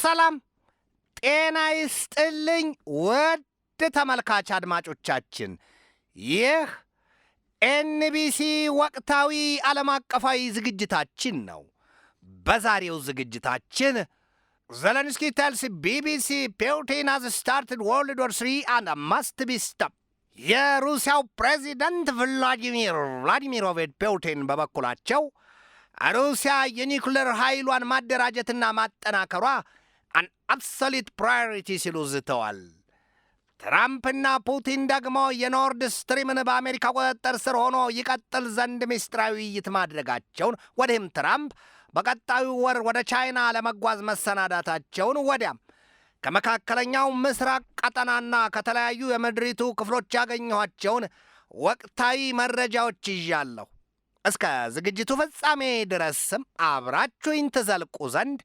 ሰላም ጤና ይስጥልኝ ውድ ተመልካች አድማጮቻችን፣ ይህ ኤንቢሲ ወቅታዊ ዓለም አቀፋዊ ዝግጅታችን ነው። በዛሬው ዝግጅታችን Zelensky tells BBC Putin has started World War III and must be stopped. የሩሲያው ፕሬዚደንት ቭላዲሚሮቪች ፑቲን በበኩላቸው ሩሲያ የኒውክሌር ኃይሏን ማደራጀትና ማጠናከሯ an absolute priority ሲሉ ዝተዋል። ትራምፕና ፑቲን ደግሞ የኖርድ ስትሪምን በአሜሪካ ቁጥጥር ስር ሆኖ ይቀጥል ዘንድ ምስጢራዊ ውይይት ማድረጋቸውን፣ ወዲህም ትራምፕ በቀጣዩ ወር ወደ ቻይና ለመጓዝ መሰናዳታቸውን፣ ወዲያም ከመካከለኛው ምስራቅ ቀጠናና ከተለያዩ የምድሪቱ ክፍሎች ያገኘኋቸውን ወቅታዊ መረጃዎች ይዣለሁ። እስከ ዝግጅቱ ፍጻሜ ድረስም አብራችሁኝ ትዘልቁ ዘንድ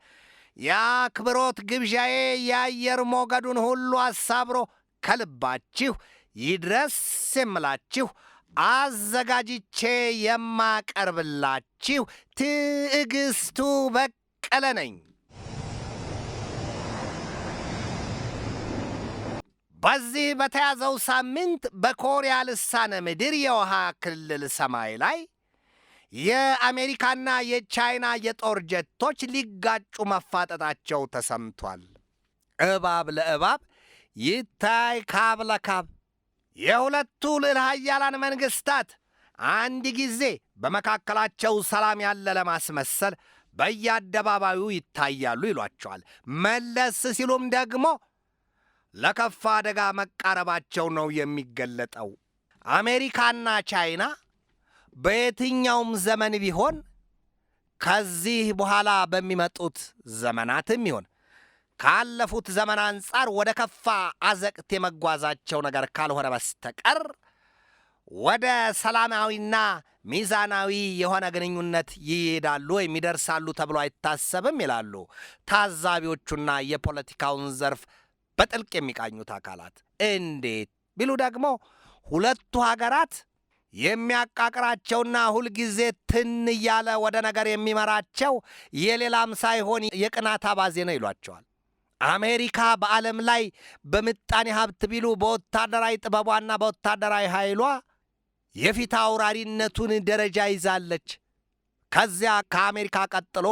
የአክብሮት ግብዣዬ የአየር ሞገዱን ሁሉ አሳብሮ ከልባችሁ ይድረስ የምላችሁ አዘጋጅቼ የማቀርብላችሁ ትዕግስቱ በቀለ ነኝ። በዚህ በተያዘው ሳምንት በኮሪያ ልሳነ ምድር የውሃ ክልል ሰማይ ላይ የአሜሪካና የቻይና የጦር ጀቶች ሊጋጩ መፋጠጣቸው ተሰምቷል። እባብ ለእባብ ይታይ ካብ ለካብ። የሁለቱ ልዕለ ኃያላን መንግሥታት አንድ ጊዜ በመካከላቸው ሰላም ያለ ለማስመሰል በየአደባባዩ ይታያሉ ይሏቸዋል። መለስ ሲሉም ደግሞ ለከፋ አደጋ መቃረባቸው ነው የሚገለጠው። አሜሪካና ቻይና በየትኛውም ዘመን ቢሆን ከዚህ በኋላ በሚመጡት ዘመናትም ይሆን ካለፉት ዘመን አንጻር ወደ ከፋ አዘቅት የመጓዛቸው ነገር ካልሆነ በስተቀር ወደ ሰላማዊና ሚዛናዊ የሆነ ግንኙነት ይሄዳሉ ወይም ይደርሳሉ ተብሎ አይታሰብም ይላሉ ታዛቢዎቹና የፖለቲካውን ዘርፍ በጥልቅ የሚቃኙት አካላት። እንዴት ቢሉ ደግሞ ሁለቱ ሀገራት የሚያቃቅራቸውና ሁልጊዜ ትን እያለ ወደ ነገር የሚመራቸው የሌላም ሳይሆን የቅናት አባዜ ነው ይሏቸዋል። አሜሪካ በዓለም ላይ በምጣኔ ሀብት ቢሉ በወታደራዊ ጥበቧና በወታደራዊ ኃይሏ የፊት አውራሪነቱን ደረጃ ይዛለች። ከዚያ ከአሜሪካ ቀጥሎ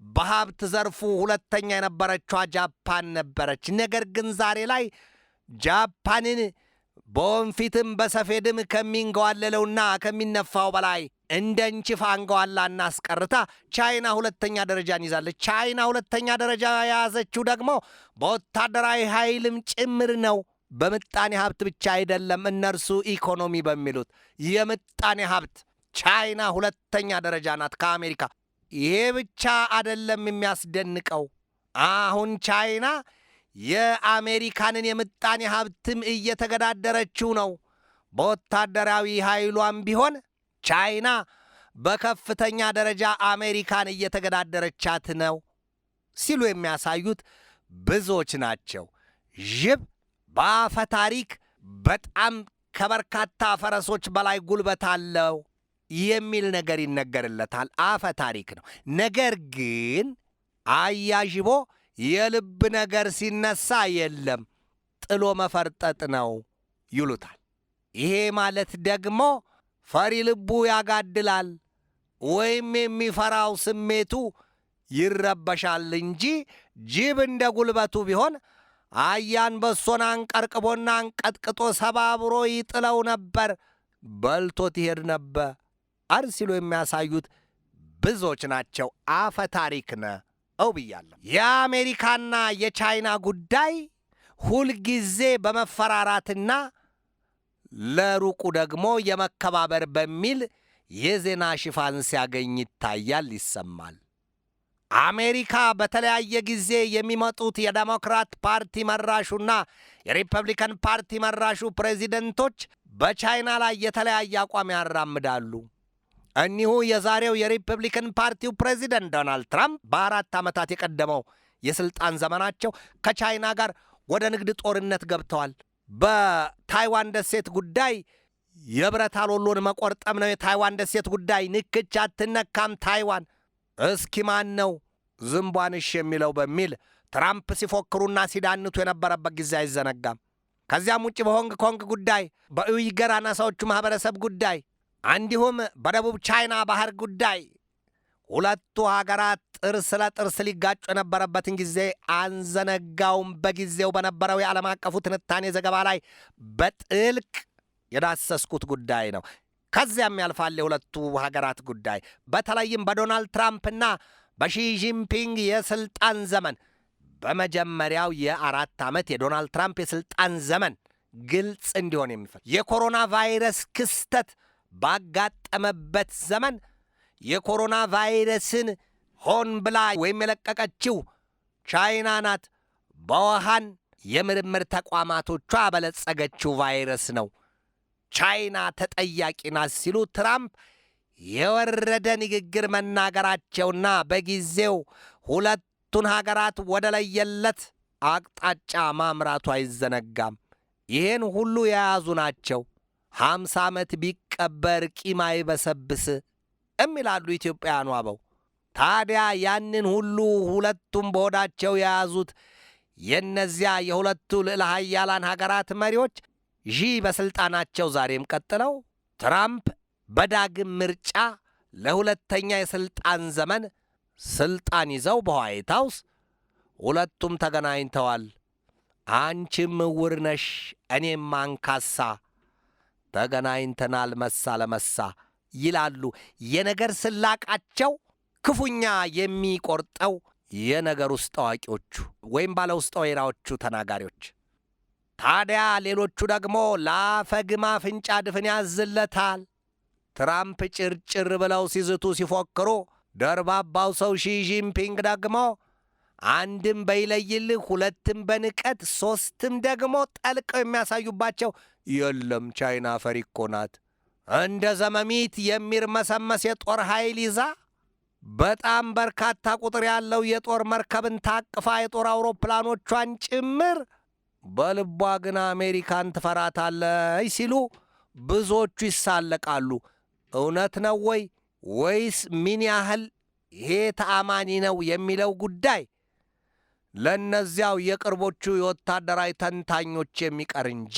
በሀብት ዘርፉ ሁለተኛ የነበረችዋ ጃፓን ነበረች። ነገር ግን ዛሬ ላይ ጃፓንን በወንፊትም በሰፌድም ከሚንገዋለለውና ከሚነፋው በላይ እንደ እንችፍ አንገዋላና አስቀርታ ቻይና ሁለተኛ ደረጃን ይዛለች። ቻይና ሁለተኛ ደረጃ የያዘችው ደግሞ በወታደራዊ ኃይልም ጭምር ነው። በምጣኔ ሀብት ብቻ አይደለም። እነርሱ ኢኮኖሚ በሚሉት የምጣኔ ሀብት ቻይና ሁለተኛ ደረጃ ናት ከአሜሪካ። ይሄ ብቻ አይደለም የሚያስደንቀው። አሁን ቻይና የአሜሪካንን የምጣኔ ሀብትም እየተገዳደረችው ነው። በወታደራዊ ኃይሏም ቢሆን ቻይና በከፍተኛ ደረጃ አሜሪካን እየተገዳደረቻት ነው ሲሉ የሚያሳዩት ብዙዎች ናቸው። ዥብ በአፈ ታሪክ በጣም ከበርካታ ፈረሶች በላይ ጉልበት አለው የሚል ነገር ይነገርለታል። አፈ ታሪክ ነው። ነገር ግን አያዥቦ የልብ ነገር ሲነሳ የለም ጥሎ መፈርጠጥ ነው ይሉታል። ይሄ ማለት ደግሞ ፈሪ ልቡ ያጋድላል ወይም የሚፈራው ስሜቱ ይረበሻል እንጂ ጅብ እንደ ጉልበቱ ቢሆን አያንበሶን አንቀርቅቦና አንቀጥቅጦ ሰባብሮ ይጥለው ነበር፣ በልቶት ይሄድ ነበር ሲሉ የሚያሳዩት ብዙዎች ናቸው። አፈ ታሪክ ነው ብያለሁ። የአሜሪካና የቻይና ጉዳይ ሁልጊዜ በመፈራራትና ለሩቁ ደግሞ የመከባበር በሚል የዜና ሽፋን ሲያገኝ ይታያል፣ ይሰማል። አሜሪካ በተለያየ ጊዜ የሚመጡት የዴሞክራት ፓርቲ መራሹና የሪፐብሊካን ፓርቲ መራሹ ፕሬዚደንቶች በቻይና ላይ የተለያየ አቋም ያራምዳሉ። እኒሁ የዛሬው የሪፐብሊካን ፓርቲው ፕሬዚደንት ዶናልድ ትራምፕ በ4 ዓመታት የቀደመው የሥልጣን ዘመናቸው ከቻይና ጋር ወደ ንግድ ጦርነት ገብተዋል። በታይዋን ደሴት ጉዳይ የብረት አሎሎን መቆርጠም ነው የታይዋን ደሴት ጉዳይ፣ ንክች አትነካም ታይዋን፣ እስኪ ማን ነው ዝምቧንሽ የሚለው በሚል ትራምፕ ሲፎክሩና ሲዳንቱ የነበረበት ጊዜ አይዘነጋም። ከዚያም ውጭ በሆንግ ኮንግ ጉዳይ፣ በኡይገር አናሳዎቹ ማህበረሰብ ጉዳይ እንዲሁም በደቡብ ቻይና ባህር ጉዳይ ሁለቱ ሀገራት ጥርስ ለጥርስ ሊጋጩ የነበረበትን ጊዜ አንዘነጋውም። በጊዜው በነበረው የዓለም አቀፉ ትንታኔ ዘገባ ላይ በጥልቅ የዳሰስኩት ጉዳይ ነው። ከዚያም ያልፋል የሁለቱ ሀገራት ጉዳይ። በተለይም በዶናልድ ትራምፕና በሺጂንፒንግ የስልጣን ዘመን በመጀመሪያው የ4 ዓመት የዶናልድ ትራምፕ የስልጣን ዘመን ግልጽ እንዲሆን የሚፈልግ የኮሮና ቫይረስ ክስተት ባጋጠመበት ዘመን የኮሮና ቫይረስን ሆን ብላ ወይም የለቀቀችው ቻይና ናት። በውሃን የምርምር ተቋማቶቿ ያበለጸገችው ቫይረስ ነው። ቻይና ተጠያቂ ናት ሲሉ ትራምፕ የወረደ ንግግር መናገራቸውና በጊዜው ሁለቱን ሀገራት ወደ ለየለት አቅጣጫ ማምራቱ አይዘነጋም። ይህን ሁሉ የያዙ ናቸው። 50 ዓመት ቢቀበር ቂም አይበሰብስ እሚላሉ ኢትዮጵያውያኑ አበው። ታዲያ ያንን ሁሉ ሁለቱም በሆዳቸው የያዙት የእነዚያ የሁለቱ ልዕለ ኃያላን ሀገራት መሪዎች በስልጣናቸው ዛሬም ቀጥለው ትራምፕ በዳግም ምርጫ ለሁለተኛ የስልጣን ዘመን ስልጣን ይዘው በዋይት ሃውስ ሁለቱም ተገናኝተዋል። አንቺም ዕውር ነሽ እኔም አንካሳ ተገናኝተናል መሳ ለመሳ ይላሉ። የነገር ስላቃቸው ክፉኛ የሚቆርጠው የነገር ውስጥ አዋቂዎቹ ወይም ባለ ውስጥ ወይራዎቹ ተናጋሪዎች። ታዲያ ሌሎቹ ደግሞ ላፈግማ ፍንጫ ድፍን ያዝለታል። ትራምፕ ጭርጭር ብለው ሲዝቱ ሲፎክሩ፣ ደርባባው ሰው ሺጂንፒንግ ደግሞ አንድም በይለይልህ፣ ሁለትም በንቀት፣ ሶስትም ደግሞ ጠልቀው የሚያሳዩባቸው የለም ቻይና ፈሪ እኮ ናት፣ እንደ ዘመሚት የሚርመሰመስ የጦር ኃይል ይዛ በጣም በርካታ ቁጥር ያለው የጦር መርከብን ታቅፋ የጦር አውሮፕላኖቿን ጭምር በልቧ ግን አሜሪካን ትፈራታለች ሲሉ ብዙዎቹ ይሳለቃሉ። እውነት ነው ወይ ወይስ ምን ያህል ይሄ ተአማኒ ነው የሚለው ጉዳይ ለእነዚያው የቅርቦቹ የወታደራዊ ተንታኞች የሚቀር እንጂ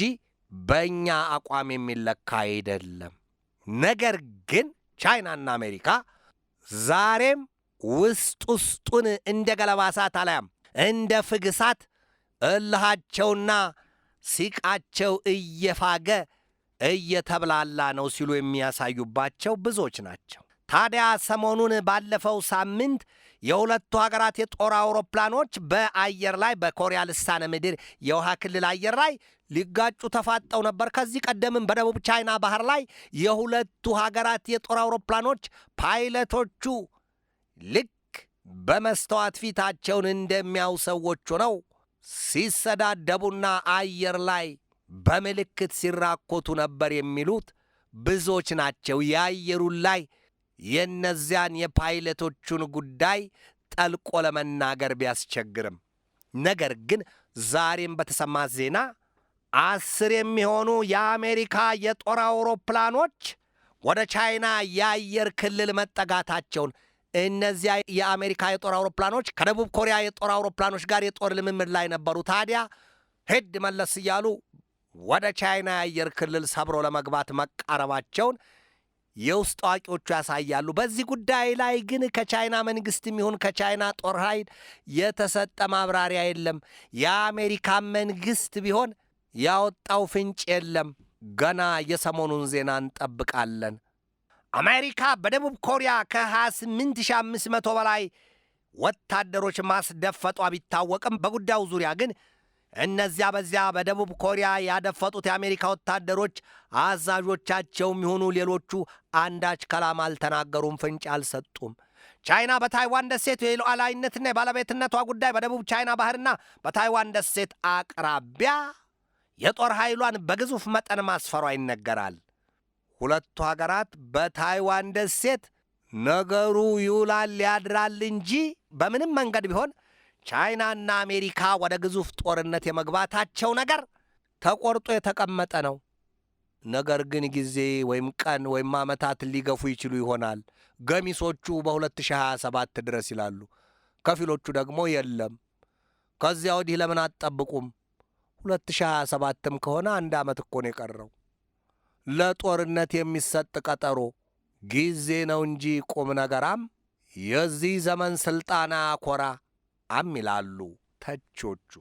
በእኛ አቋም የሚለካ አይደለም። ነገር ግን ቻይናና አሜሪካ ዛሬም ውስጥ ውስጡን እንደ ገለባ እሳት አልያም እንደ ፍግ እሳት እልሃቸውና ሲቃቸው እየፋገ እየተብላላ ነው ሲሉ የሚያሳዩባቸው ብዙዎች ናቸው። ታዲያ ሰሞኑን ባለፈው ሳምንት የሁለቱ ሀገራት የጦር አውሮፕላኖች በአየር ላይ በኮሪያ ልሳነ ምድር የውሃ ክልል አየር ላይ ሊጋጩ ተፋጠው ነበር። ከዚህ ቀደምም በደቡብ ቻይና ባህር ላይ የሁለቱ ሀገራት የጦር አውሮፕላኖች ፓይለቶቹ ልክ በመስተዋት ፊታቸውን እንደሚያዩ ሰዎች ሆነው ሲሰዳደቡና አየር ላይ በምልክት ሲራኮቱ ነበር የሚሉት ብዙዎች ናቸው። የአየሩን ላይ የእነዚያን የፓይለቶቹን ጉዳይ ጠልቆ ለመናገር ቢያስቸግርም፣ ነገር ግን ዛሬም በተሰማ ዜና 10 የሚሆኑ የአሜሪካ የጦር አውሮፕላኖች ወደ ቻይና የአየር ክልል መጠጋታቸውን፣ እነዚያ የአሜሪካ የጦር አውሮፕላኖች ከደቡብ ኮሪያ የጦር አውሮፕላኖች ጋር የጦር ልምምድ ላይ ነበሩ። ታዲያ ሄድ መለስ እያሉ ወደ ቻይና የአየር ክልል ሰብሮ ለመግባት መቃረባቸውን የውስጥ አዋቂዎቹ ያሳያሉ። በዚህ ጉዳይ ላይ ግን ከቻይና መንግስትም ይሁን ከቻይና ጦር ኃይል የተሰጠ ማብራሪያ የለም። የአሜሪካ መንግስት ቢሆን ያወጣው ፍንጭ የለም። ገና የሰሞኑን ዜና እንጠብቃለን። አሜሪካ በደቡብ ኮሪያ ከ28500 በላይ ወታደሮች ማስደፈጧ ቢታወቅም በጉዳዩ ዙሪያ ግን እነዚያ በዚያ በደቡብ ኮሪያ ያደፈጡት የአሜሪካ ወታደሮች አዛዦቻቸውም ይሁኑ ሌሎቹ አንዳች ከላም አልተናገሩም፣ ፍንጭ አልሰጡም። ቻይና በታይዋን ደሴት የሉዓላዊነትና የባለቤትነቷ ጉዳይ በደቡብ ቻይና ባህርና በታይዋን ደሴት አቅራቢያ የጦር ኃይሏን በግዙፍ መጠን ማስፈሯ ይነገራል። ሁለቱ ሀገራት በታይዋን ደሴት ነገሩ ይውላል ያድራል እንጂ በምንም መንገድ ቢሆን ቻይናና አሜሪካ ወደ ግዙፍ ጦርነት የመግባታቸው ነገር ተቆርጦ የተቀመጠ ነው። ነገር ግን ጊዜ ወይም ቀን ወይም ዓመታት ሊገፉ ይችሉ ይሆናል። ገሚሶቹ በ2027 ድረስ ይላሉ፣ ከፊሎቹ ደግሞ የለም ከዚያ ወዲህ ለምን አትጠብቁም? 2027ም ከሆነ 1 ዓመት እኮ ነው የቀረው። ለጦርነት የሚሰጥ ቀጠሮ ጊዜ ነው እንጂ ቁም ነገራም የዚህ ዘመን ሥልጣና አኮራ ይላሉ ተቾቹ።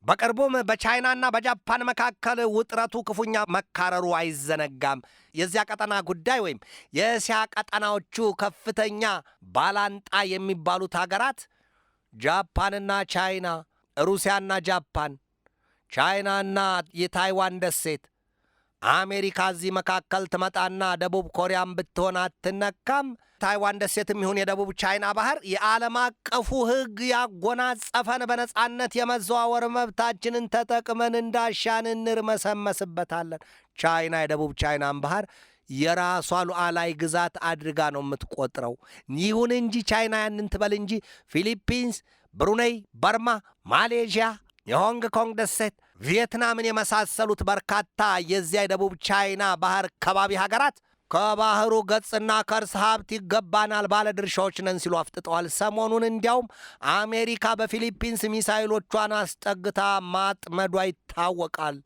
በቅርቡም በቻይናና በጃፓን መካከል ውጥረቱ ክፉኛ መካረሩ አይዘነጋም። የዚያ ቀጠና ጉዳይ ወይም የእስያ ቀጠናዎቹ ከፍተኛ ባላንጣ የሚባሉት ሀገራት ጃፓንና ቻይና፣ ሩሲያና ጃፓን፣ ቻይናና የታይዋን ደሴት፣ አሜሪካ እዚህ መካከል ትመጣና ደቡብ ኮሪያም ብትሆን አትነካም። ታይዋን ደሴትም ይሁን የደቡብ ቻይና ባህር የዓለም አቀፉ ሕግ ያጎናጸፈን በነጻነት የመዘዋወር መብታችንን ተጠቅመን እንዳሻን እንርመሰመስበታለን። ቻይና የደቡብ ቻይናን ባህር የራሷ ሉዓላዊ ግዛት አድርጋ ነው የምትቆጥረው። ይሁን እንጂ ቻይና ያንን ትበል እንጂ ፊሊፒንስ፣ ብሩኔይ፣ በርማ፣ ማሌዥያ፣ የሆንግ ኮንግ ደሴት፣ ቪየትናምን የመሳሰሉት በርካታ የዚያ የደቡብ ቻይና ባህር ከባቢ ሀገራት ከባህሩ ገጽና ከርስ ሀብት ይገባናል፣ ባለድርሻዎች ነን ሲሉ አፍጥጠዋል። ሰሞኑን እንዲያውም አሜሪካ በፊሊፒንስ ሚሳይሎቿን አስጠግታ ማጥመዷ ይታወቃል።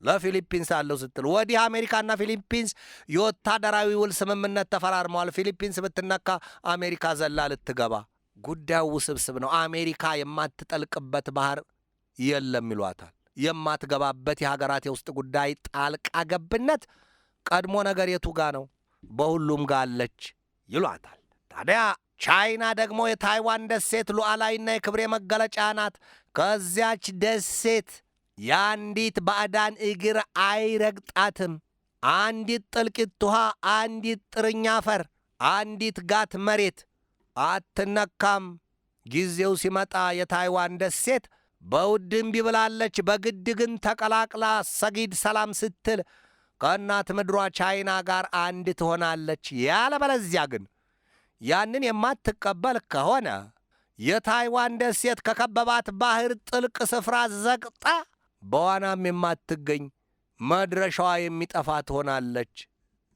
ለፊሊፒንስ አለው ስትል ወዲህ አሜሪካና ፊሊፒንስ የወታደራዊ ውል ስምምነት ተፈራርመዋል። ፊሊፒንስ ብትነካ አሜሪካ ዘላ ልትገባ። ጉዳዩ ውስብስብ ነው። አሜሪካ የማትጠልቅበት ባህር የለም ይሏታል። የማትገባበት የሀገራት የውስጥ ጉዳይ ጣልቃ ገብነት ቀድሞ ነገር የቱ ጋ ነው? በሁሉም ጋ አለች ይሏታል። ታዲያ ቻይና ደግሞ የታይዋን ደሴት ሉዓላዊና የክብሬ መገለጫ ናት። ከዚያች ደሴት የአንዲት ባዕዳን እግር አይረግጣትም። አንዲት ጥልቂት ውሃ፣ አንዲት ጥርኛ አፈር፣ አንዲት ጋት መሬት አትነካም። ጊዜው ሲመጣ የታይዋን ደሴት በውድም ቢብላለች፣ በግድ ግን ተቀላቅላ ሰጊድ ሰላም ስትል ከእናት ምድሯ ቻይና ጋር አንድ ትሆናለች። ያለበለዚያ ግን ያንን የማትቀበል ከሆነ የታይዋን ደሴት ከከበባት ባህር ጥልቅ ስፍራ ዘግጣ በዋናም የማትገኝ መድረሻዋ የሚጠፋ ትሆናለች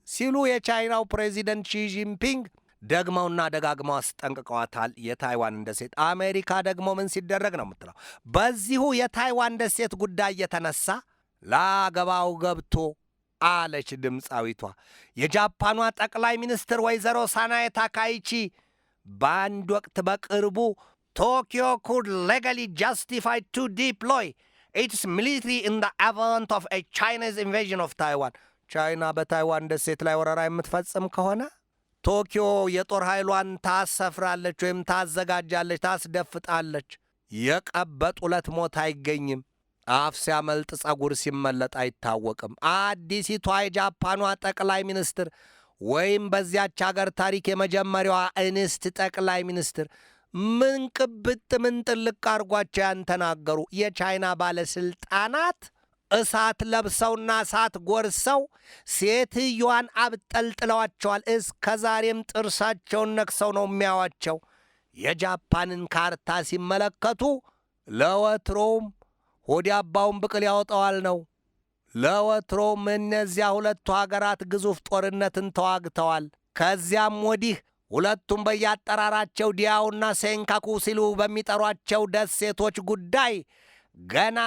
ሲሉ የቻይናው ፕሬዚደንት ሺጂንፒንግ ደግመውና ደጋግመው አስጠንቅቀዋታል። የታይዋን ደሴት አሜሪካ ደግሞ ምን ሲደረግ ነው የምትለው? በዚሁ የታይዋን ደሴት ጉዳይ የተነሳ ላገባው ገብቶ አለች ድምፃዊቷ። የጃፓኗ ጠቅላይ ሚኒስትር ወይዘሮ ሳናኤ ታካይቺ በአንድ ወቅት በቅርቡ ቶኪዮ ኩድ ሌጋሊ ጃስቲፋይ ቱ ዲፕሎይ ኢትስ ሚሊትሪ ኢን ዘ ኢቨንት ኦፍ ኤ ቻይኒዝ ኢንቬዥን ኦፍ ታይዋን፣ ቻይና በታይዋን ደሴት ላይ ወረራ የምትፈጽም ከሆነ ቶኪዮ የጦር ኃይሏን ታሰፍራለች ወይም ታዘጋጃለች፣ ታስደፍጣለች። የቀበጥ ሁለት ሞት አይገኝም። አፍ ሲያመልጥ ጸጉር ሲመለጥ አይታወቅም። አዲሲቷ የጃፓኗ ጠቅላይ ሚኒስትር ወይም በዚያች አገር ታሪክ የመጀመሪያዋ እንስት ጠቅላይ ሚኒስትር ምን ቅብጥ ምን ጥልቅ አርጓቸው ያንተናገሩ። የቻይና ባለሥልጣናት እሳት ለብሰውና እሳት ጎርሰው ሴትዮዋን አብጠልጥለዋቸዋል። እስከ ዛሬም ጥርሳቸውን ነክሰው ነው የሚያዋቸው። የጃፓንን ካርታ ሲመለከቱ ለወትሮውም ሆዲ አባውን ብቅል ያወጣዋል ነው። ለወትሮውም እነዚያ ሁለቱ ሀገራት ግዙፍ ጦርነትን ተዋግተዋል። ከዚያም ወዲህ ሁለቱም በያጠራራቸው ዲያውና ሴንካኩ ሲሉ በሚጠሯቸው ደሴቶች ጉዳይ ገና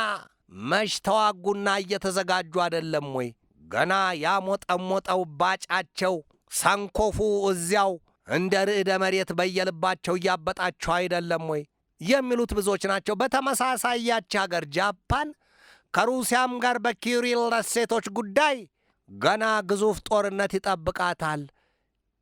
መሽ ተዋጉና እየተዘጋጁ አይደለም ወይ? ገና ያሞጠሞጠው ባጫቸው ሳንኮፉ እዚያው እንደ ርዕደ መሬት በየልባቸው እያበጣቸው አይደለም ወይ የሚሉት ብዙዎች ናቸው። በተመሳሳይ ያች ሀገር ጃፓን ከሩሲያም ጋር በኪሪል ደሴቶች ጉዳይ ገና ግዙፍ ጦርነት ይጠብቃታል።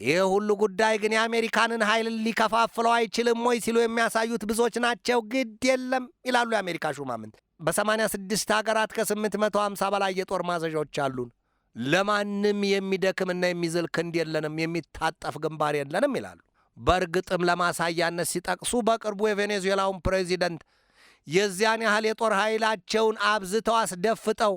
ይህ ሁሉ ጉዳይ ግን የአሜሪካንን ኃይል ሊከፋፍለው አይችልም ወይ ሲሉ የሚያሳዩት ብዙዎች ናቸው። ግድ የለም ይላሉ የአሜሪካ ሹማምንት። በ86 ሀገራት ከ850 በላይ የጦር ማዘዣዎች አሉን። ለማንም የሚደክምና የሚዝል ክንድ የለንም፣ የሚታጠፍ ግንባር የለንም ይላሉ። በእርግጥም ለማሳያነት ሲጠቅሱ በቅርቡ የቬኔዙዌላውን ፕሬዚደንት የዚያን ያህል የጦር ኃይላቸውን አብዝተው አስደፍጠው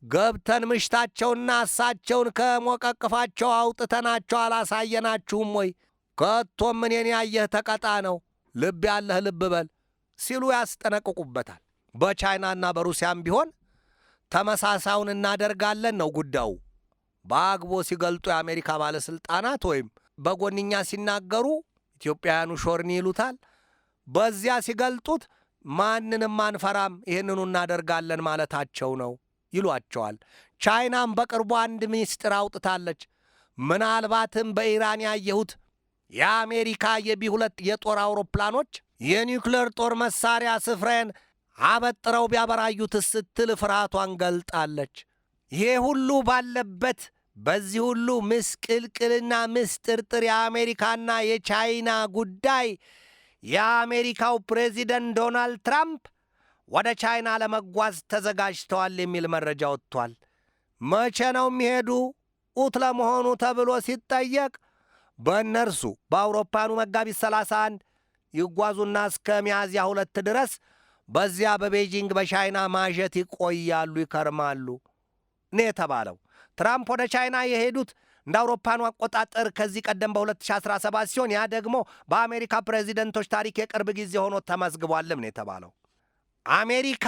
ገብተን ምሽታቸውና እሳቸውን ከሞቀቅፋቸው አውጥተናቸው አላሳየናችሁም ወይ? ከቶም እኔን ያየህ ተቀጣ ነው፣ ልብ ያለህ ልብ በል ሲሉ ያስጠነቅቁበታል። በቻይናና በሩሲያም ቢሆን ተመሳሳዩን እናደርጋለን ነው ጉዳዩ። በአግቦ ሲገልጡ የአሜሪካ ባለሥልጣናት ወይም በጎንኛ ሲናገሩ ኢትዮጵያውያኑ ሾርኒ ይሉታል። በዚያ ሲገልጡት ማንንም አንፈራም፣ ይህንኑ እናደርጋለን ማለታቸው ነው ይሏቸዋል። ቻይናም በቅርቡ አንድ ሚስጥር አውጥታለች። ምናልባትም በኢራን ያየሁት የአሜሪካ የቢ2 የጦር አውሮፕላኖች የኒውክሌር ጦር መሳሪያ ስፍራዬን አበጥረው ቢያበራዩት ስትል ፍርሃቷን ገልጣለች። ይሄ ሁሉ ባለበት በዚህ ሁሉ ምስቅልቅልና ምስጥርጥር የአሜሪካና የቻይና ጉዳይ የአሜሪካው ፕሬዚደንት ዶናልድ ትራምፕ ወደ ቻይና ለመጓዝ ተዘጋጅተዋል የሚል መረጃ ወጥቷል። መቼ ነው የሚሄዱት ለመሆኑ ተብሎ ሲጠየቅ በእነርሱ በአውሮፓውያኑ መጋቢት 31 ይጓዙና እስከ ሚያዝያ 2 ድረስ በዚያ በቤጂንግ በቻይና ማጀት ይቆያሉ፣ ይከርማሉ ነው የተባለው። ትራምፕ ወደ ቻይና የሄዱት እንደ አውሮፓውያኑ አቆጣጠር ከዚህ ቀደም በ2017 ሲሆን ያ ደግሞ በአሜሪካ ፕሬዚደንቶች ታሪክ የቅርብ ጊዜ ሆኖ ተመዝግቧልም ነው የተባለው። አሜሪካ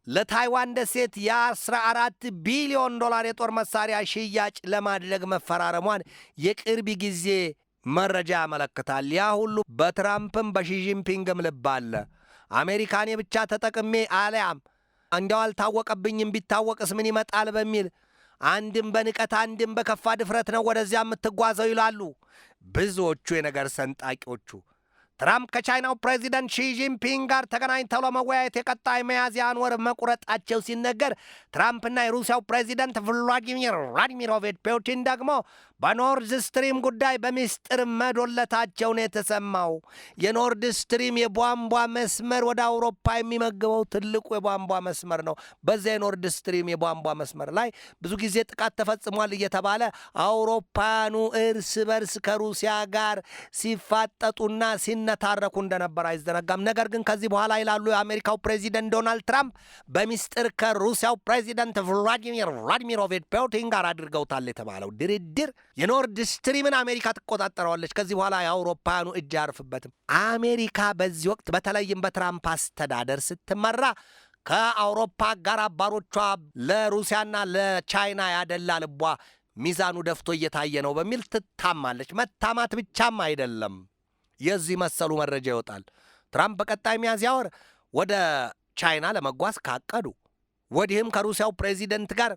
ለታይዋን ደሴት የ14 ቢሊዮን ዶላር የጦር መሳሪያ ሽያጭ ለማድረግ መፈራረሟን የቅርብ ጊዜ መረጃ ያመለክታል። ያ ሁሉ በትራምፕም በሺጂንፒንግም ልብ አለ። አሜሪካኔ ብቻ ተጠቅሜ አልያም እንዲያው አልታወቀብኝም፣ ቢታወቅስ ምን ይመጣል በሚል አንድም በንቀት አንድም በከፋ ድፍረት ነው ወደዚያ የምትጓዘው ይላሉ ብዙዎቹ የነገር ሰንጣቂዎቹ። ትራምፕ ከቻይናው ፕሬዚደንት ሺጂንፒንግ ጋር ተገናኝተው ለመወያየት የቀጣይ ሚያዝያን ወር መቁረጣቸው ሲነገር፣ ትራምፕና የሩሲያው ፕሬዚደንት ቭላዲሚሮቪች ፑቲን ደግሞ በኖርድ ስትሪም ጉዳይ በምስጢር መዶለታቸው ነው የተሰማው። የኖርድ ስትሪም የቧንቧ መስመር ወደ አውሮፓ የሚመግበው ትልቁ የቧንቧ መስመር ነው። በዚያ የኖርድ ስትሪም የቧንቧ መስመር ላይ ብዙ ጊዜ ጥቃት ተፈጽሟል እየተባለ አውሮፓኑ እርስ በርስ ከሩሲያ ጋር ሲፋጠጡና ሲነታረኩ እንደነበር አይዘነጋም። ነገር ግን ከዚህ በኋላ ይላሉ የአሜሪካው ፕሬዚደንት ዶናልድ ትራምፕ በምስጢር ከሩሲያው ፕሬዚደንት ቭላዲሚሮቪች ፑቲን ጋር አድርገውታል የተባለው ድርድር የኖርድ ስትሪምን አሜሪካ ትቆጣጠረዋለች። ከዚህ በኋላ የአውሮፓውያኑ እጅ አያርፍበትም። አሜሪካ በዚህ ወቅት በተለይም በትራምፕ አስተዳደር ስትመራ ከአውሮፓ ጋር አባሮቿ ለሩሲያና ለቻይና ያደላ ልቧ ሚዛኑ ደፍቶ እየታየ ነው በሚል ትታማለች። መታማት ብቻም አይደለም፣ የዚህ መሰሉ መረጃ ይወጣል። ትራምፕ በቀጣይ ሚያዝያ ወር ወደ ቻይና ለመጓዝ ካቀዱ ወዲህም ከሩሲያው ፕሬዚደንት ጋር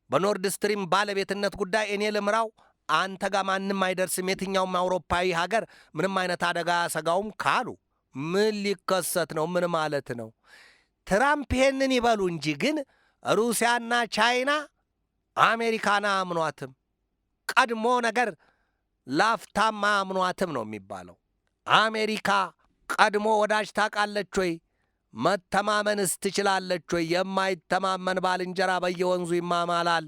በኖርድ ስትሪም ባለቤትነት ጉዳይ እኔ ልምራው፣ አንተ ጋር ማንም አይደርስም፣ የትኛውም አውሮፓዊ ሀገር ምንም አይነት አደጋ ያሰጋውም ካሉ ምን ሊከሰት ነው? ምን ማለት ነው? ትራምፕ ይሄንን ይበሉ እንጂ ግን ሩሲያና ቻይና አሜሪካን አያምኗትም። ቀድሞ ነገር ላፍታም አያምኗትም ነው የሚባለው። አሜሪካ ቀድሞ ወዳጅ ታውቃለች ወይ? መተማመንስ ትችላለች ወይ? የማይተማመን ባልንጀራ በየወንዙ ይማማላል።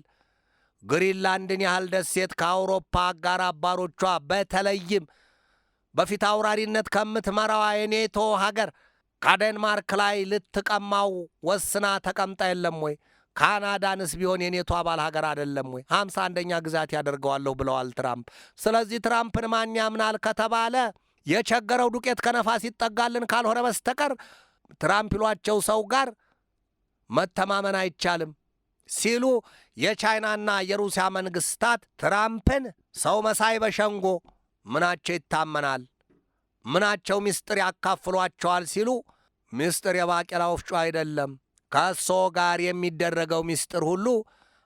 ግሪንላንድን ያህል ደሴት ከአውሮፓ አጋር አባሮቿ በተለይም በፊት አውራሪነት ከምትመራዋ የኔቶ ሀገር ከዴንማርክ ላይ ልትቀማው ወስና ተቀምጣ የለም ወይ? ካናዳንስ ቢሆን የኔቶ አባል ሀገር አይደለም ወይ? 51ኛ ግዛት ያደርገዋለሁ ብለዋል ትራምፕ። ስለዚህ ትራምፕን ማን ያምናል ከተባለ የቸገረው ዱቄት ከነፋስ ይጠጋልን ካልሆነ በስተቀር ትራምፕ ይሏቸው ሰው ጋር መተማመን አይቻልም ሲሉ የቻይናና የሩሲያ መንግስታት ትራምፕን ሰው መሳይ በሸንጎ ምናቸው ይታመናል፣ ምናቸው ምስጢር ያካፍሏቸዋል ሲሉ፣ ምስጢር የባቄላ ወፍጮ አይደለም፣ ከእሶ ጋር የሚደረገው ምስጢር ሁሉ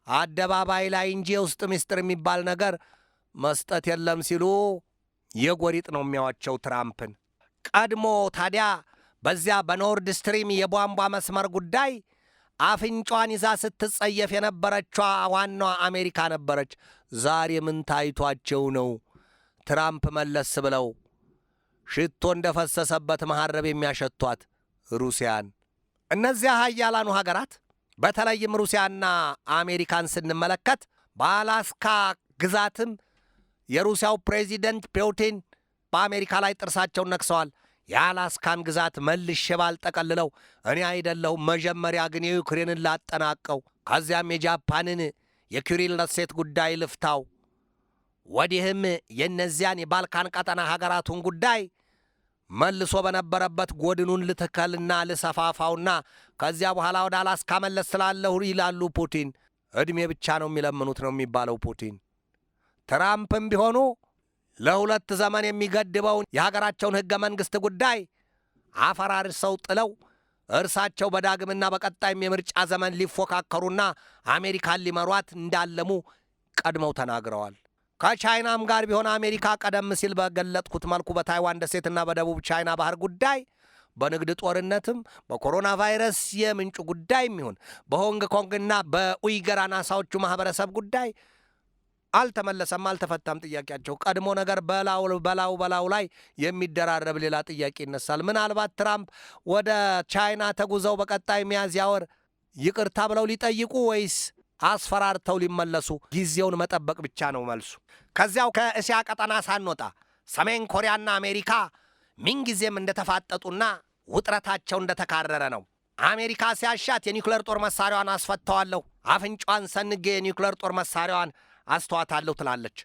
አደባባይ ላይ እንጂ የውስጥ ምስጢር የሚባል ነገር መስጠት የለም ሲሉ የጎሪጥ ነው የሚያዋቸው ትራምፕን። ቀድሞ ታዲያ በዚያ በኖርድ ስትሪም የቧንቧ መስመር ጉዳይ አፍንጯን ይዛ ስትጸየፍ የነበረችዋ ዋናዋ አሜሪካ ነበረች። ዛሬ ምን ታይቷቸው ነው ትራምፕ መለስ ብለው ሽቶ እንደፈሰሰበት መሐረብ የሚያሸቷት ሩሲያን? እነዚያ ሀያላኑ ሀገራት በተለይም ሩሲያና አሜሪካን ስንመለከት በአላስካ ግዛትም የሩሲያው ፕሬዚደንት ፑቲን በአሜሪካ ላይ ጥርሳቸውን ነክሰዋል። የአላስካን ግዛት መልሼ ባልጠቀልለው እኔ አይደለሁም፣ መጀመሪያ ግን የዩክሬንን ላጠናቀው፣ ከዚያም የጃፓንን የኩሪል ደሴት ጉዳይ ልፍታው፣ ወዲህም የእነዚያን የባልካን ቀጠና ሀገራቱን ጉዳይ መልሶ በነበረበት ጎድኑን ልትከልና ልሰፋፋውና ከዚያ በኋላ ወደ አላስካ መለስ ስላለሁ ይላሉ ፑቲን። ዕድሜ ብቻ ነው የሚለምኑት ነው የሚባለው ፑቲን። ትራምፕም ቢሆኑ ለሁለት ዘመን የሚገድበውን የሀገራቸውን ሕገ መንግሥት ጉዳይ አፈራርሰው ጥለው እርሳቸው በዳግምና በቀጣይም የምርጫ ዘመን ሊፎካከሩና አሜሪካን ሊመሯት እንዳለሙ ቀድመው ተናግረዋል። ከቻይናም ጋር ቢሆን አሜሪካ ቀደም ሲል በገለጥኩት መልኩ በታይዋን ደሴትና በደቡብ ቻይና ባህር ጉዳይ፣ በንግድ ጦርነትም፣ በኮሮና ቫይረስ የምንጩ ጉዳይም ይሁን በሆንግ ኮንግና በኡይገር አናሳዎቹ ማህበረሰብ ጉዳይ አልተመለሰም፣ አልተፈታም ጥያቄያቸው። ቀድሞ ነገር በላው ላይ የሚደራረብ ሌላ ጥያቄ ይነሳል። ምናልባት ትራምፕ ወደ ቻይና ተጉዘው በቀጣይ ሚያዝያ ወር ይቅርታ ብለው ሊጠይቁ ወይስ አስፈራርተው ሊመለሱ? ጊዜውን መጠበቅ ብቻ ነው መልሱ። ከዚያው ከእስያ ቀጠና ሳንወጣ ሰሜን ኮሪያና አሜሪካ ምንጊዜም እንደተፋጠጡና ውጥረታቸው እንደተካረረ ነው። አሜሪካ ሲያሻት የኒውክሌር ጦር መሳሪያዋን አስፈተዋለሁ፣ አፍንጫዋን ሰንጌ የኒውክሌር ጦር መሳሪያዋን አስተዋታለሁ ትላለች።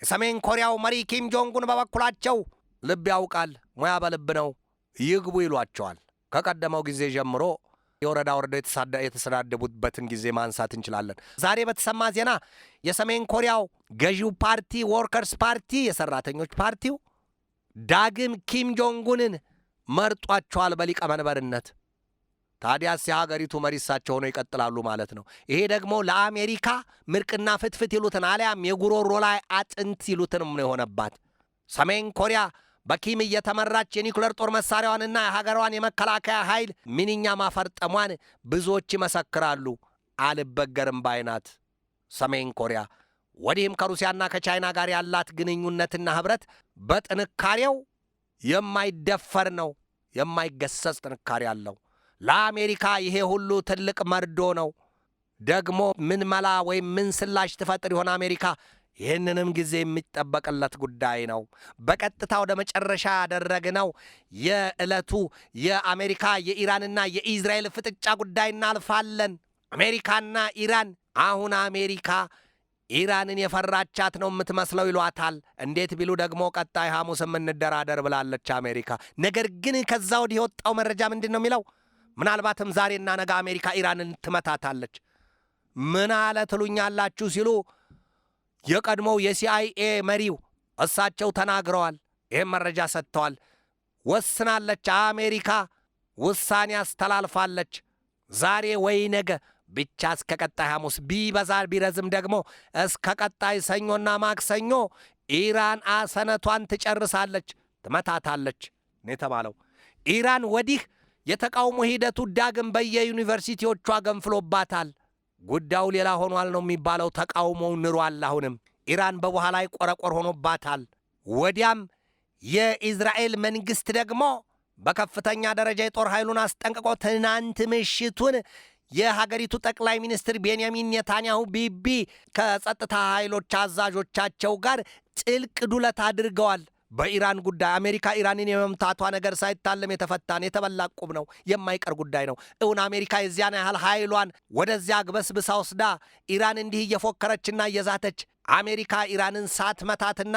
የሰሜን ኮሪያው መሪ ኪም ጆንጉን በበኩላቸው ልብ ያውቃል፣ ሙያ በልብ ነው፣ ይግቡ ይሏቸዋል። ከቀደመው ጊዜ ጀምሮ የወረዳ ወረዳ የተሰዳደቡበትን ጊዜ ማንሳት እንችላለን። ዛሬ በተሰማ ዜና የሰሜን ኮሪያው ገዢው ፓርቲ ወርከርስ ፓርቲ፣ የሰራተኞች ፓርቲው ዳግም ኪም ጆንጉንን መርጧቸዋል በሊቀመንበርነት። ታዲያስ የሀገሪቱ መሪ እሳቸው ሆነው ይቀጥላሉ ማለት ነው። ይሄ ደግሞ ለአሜሪካ ምርቅና ፍትፍት ይሉትን አሊያም የጉሮሮ ላይ አጥንት ይሉትን ነው የሆነባት። ሰሜን ኮሪያ በኪም እየተመራች የኒውክሌር ጦር መሳሪያዋንና የሀገሯን የመከላከያ ኃይል ምንኛ ማፈርጠሟን ብዙዎች ይመሰክራሉ። አልበገርም ባይናት ሰሜን ኮሪያ። ወዲህም ከሩሲያና ከቻይና ጋር ያላት ግንኙነትና ኅብረት በጥንካሬው የማይደፈር ነው፣ የማይገሰጽ ጥንካሬ አለው። ለአሜሪካ ይሄ ሁሉ ትልቅ መርዶ ነው። ደግሞ ምን መላ ወይም ምን ስላሽ ትፈጥር ይሆን አሜሪካ? ይህንንም ጊዜ የሚጠበቅለት ጉዳይ ነው። በቀጥታ ወደ መጨረሻ ያደረግነው የዕለቱ የአሜሪካ የኢራንና የኢዝራኤል ፍጥጫ ጉዳይ እናልፋለን። አሜሪካና ኢራን። አሁን አሜሪካ ኢራንን የፈራቻት ነው የምትመስለው ይሏታል። እንዴት ቢሉ ደግሞ ቀጣይ ሐሙስ እንደራደር ብላለች አሜሪካ። ነገር ግን ከዛ ወዲህ የወጣው መረጃ ምንድን ነው የሚለው? ምናልባትም ዛሬና ነገ አሜሪካ ኢራንን ትመታታለች። ምን አለ ትሉኛላችሁ ሲሉ የቀድሞው የሲአይኤ መሪው እሳቸው ተናግረዋል። ይህም መረጃ ሰጥተዋል። ወስናለች አሜሪካ፣ ውሳኔ አስተላልፋለች። ዛሬ ወይ ነገ ብቻ እስከ ቀጣይ ሐሙስ ቢበዛ ቢረዝም ደግሞ እስከ ቀጣይ ሰኞና ማክሰኞ ኢራን አሰነቷን ትጨርሳለች፣ ትመታታለች ነው የተባለው። ኢራን ወዲህ የተቃውሞ ሂደቱ ዳግም በየዩኒቨርሲቲዎቿ ገንፍሎባታል። ጉዳዩ ሌላ ሆኗል ነው የሚባለው። ተቃውሞው ንሯል። አሁንም ኢራን በውሃ ላይ ቆረቆር ሆኖባታል። ወዲያም የኢዝራኤል መንግሥት ደግሞ በከፍተኛ ደረጃ የጦር ኃይሉን አስጠንቅቆ ትናንት ምሽቱን የሀገሪቱ ጠቅላይ ሚኒስትር ቤንያሚን ኔታንያሁ ቢቢ ከጸጥታ ኃይሎች አዛዦቻቸው ጋር ጥልቅ ዱለት አድርገዋል። በኢራን ጉዳይ አሜሪካ ኢራንን የመምታቷ ነገር ሳይታለም የተፈታን የተበላ ቁም ነው፣ የማይቀር ጉዳይ ነው። እውን አሜሪካ የዚያን ያህል ኃይሏን ወደዚያ ግበስብሳ ወስዳ ኢራን እንዲህ እየፎከረችና እየዛተች አሜሪካ ኢራንን ሳትመታትና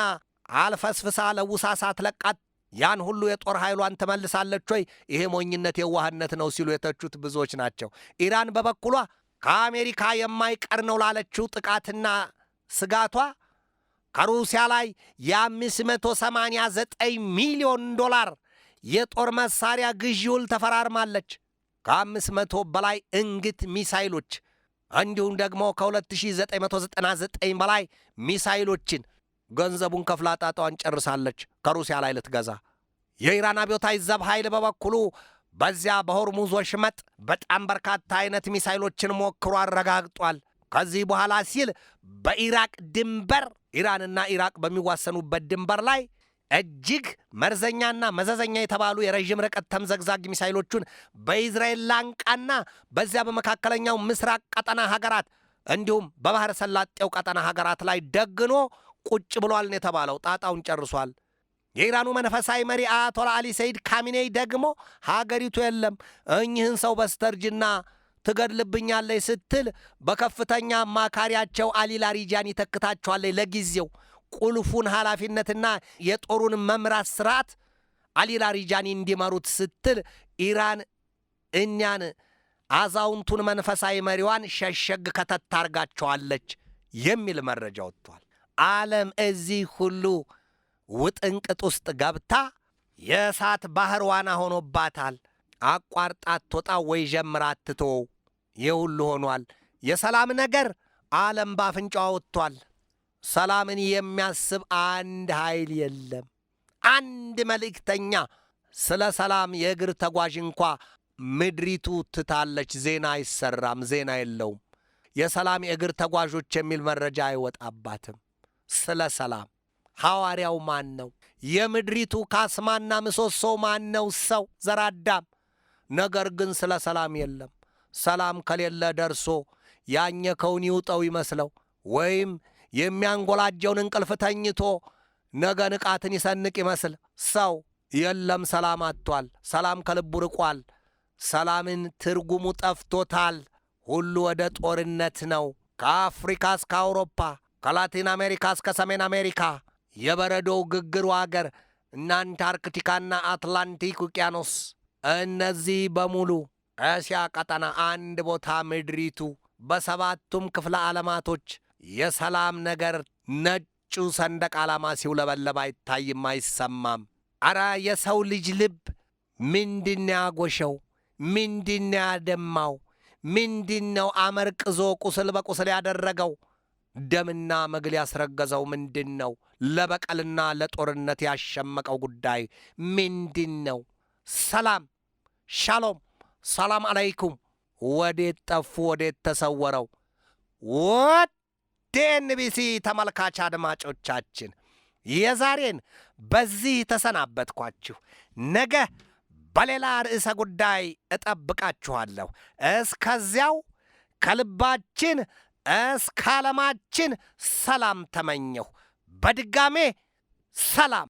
አልፈስፍሳ ለውሳ ሳትለቃት ያን ሁሉ የጦር ኃይሏን ትመልሳለች ወይ? ይሄ ሞኝነት፣ የዋህነት ነው ሲሉ የተቹት ብዙዎች ናቸው። ኢራን በበኩሏ ከአሜሪካ የማይቀር ነው ላለችው ጥቃትና ስጋቷ ከሩሲያ ላይ የ589 ሚሊዮን ዶላር የጦር መሳሪያ ግዢ ውል ተፈራርማለች። ከ500 በላይ እንግት ሚሳይሎች እንዲሁም ደግሞ ከ2999 በላይ ሚሳይሎችን ገንዘቡን ከፍላ ጣጣዋን ጨርሳለች ከሩሲያ ላይ ልትገዛ። የኢራን አብዮታዊ ዘብ ኃይል በበኩሉ በዚያ በሆርሙዝ ወሽመጥ በጣም በርካታ አይነት ሚሳይሎችን ሞክሮ አረጋግጧል። ከዚህ በኋላ ሲል በኢራቅ ድንበር ኢራንና ኢራቅ በሚዋሰኑበት ድንበር ላይ እጅግ መርዘኛና መዘዘኛ የተባሉ የረዥም ርቀት ተምዘግዛግ ሚሳይሎቹን በኢዝራኤል ላንቃና በዚያ በመካከለኛው ምስራቅ ቀጠና ሀገራት እንዲሁም በባህረ ሰላጤው ቀጠና ሀገራት ላይ ደግኖ ቁጭ ብሏል ነው የተባለው። ጣጣውን ጨርሷል። የኢራኑ መንፈሳዊ መሪ አያቶላ አሊ ሰይድ ካሚኔይ ደግሞ ሀገሪቱ የለም እኚህን ሰው በስተርጅና ትገድልብኛለች ስትል በከፍተኛ አማካሪያቸው አሊ ላሪጃኒ ተክታቸዋለች። ለጊዜው ቁልፉን ኃላፊነትና የጦሩን መምራት ስርዓት አሊ ላሪጃኒ እንዲመሩት ስትል ኢራን እኛን አዛውንቱን መንፈሳዊ መሪዋን ሸሸግ ከተታርጋቸዋለች የሚል መረጃ ወጥቷል። ዓለም እዚህ ሁሉ ውጥንቅጥ ውስጥ ገብታ የእሳት ባህር ዋና ሆኖባታል። አቋርጣ አትወጣ ወይ ጀምራ አትተወው። ይህ ሁሉ ሆኗል። የሰላም ነገር ዓለም ባፍንጫዋ ወጥቷል። ሰላምን የሚያስብ አንድ ኃይል የለም። አንድ መልእክተኛ ስለ ሰላም የእግር ተጓዥ እንኳ ምድሪቱ ትታለች። ዜና አይሰራም፣ ዜና የለውም። የሰላም የእግር ተጓዦች የሚል መረጃ አይወጣባትም። ስለ ሰላም ሐዋርያው ማን ነው? የምድሪቱ ካስማና ምሰሶ ማን ነው? ሰው ዘር አዳም። ነገር ግን ስለ ሰላም የለም። ሰላም ከሌለ ደርሶ ያኘከውን ይውጠው ይመስለው ወይም የሚያንጎላጀውን እንቅልፍ ተኝቶ ነገ ንቃትን ይሰንቅ ይመስል ሰው የለም። ሰላም አጥቷል። ሰላም ከልቡ ርቋል። ሰላምን ትርጉሙ ጠፍቶታል። ሁሉ ወደ ጦርነት ነው። ከአፍሪካ እስከ አውሮፓ፣ ከላቲን አሜሪካ እስከ ሰሜን አሜሪካ የበረዶው ግግሩ አገር እና አንታርክቲካና አትላንቲክ ውቅያኖስ፣ እነዚህ በሙሉ እስያ ቀጠና አንድ ቦታ ምድሪቱ በሰባቱም ክፍለ ዓለማቶች የሰላም ነገር ነጩ ሰንደቅ ዓላማ ሲውለበለብ አይታይም፣ አይሰማም። አረ የሰው ልጅ ልብ ምንድን ያጎሸው? ምንድን ያደማው? ምንድነው አመርቅዞ ቁስል በቁስል ያደረገው? ደምና መግል ያስረገዘው ምንድን ነው? ለበቀልና ለጦርነት ያሸመቀው ጉዳይ ምንድን ነው? ሰላም፣ ሻሎም፣ ሰላም አለይኩም። ወዴት ጠፉ? ወዴት ተሰወረው? ወደ ኤንቢሲ ተመልካች አድማጮቻችን የዛሬን በዚህ ተሰናበትኳችሁ። ነገ በሌላ ርዕሰ ጉዳይ እጠብቃችኋለሁ። እስከዚያው ከልባችን እስከ ዓለማችን ሰላም ተመኘሁ። በድጋሜ ሰላም።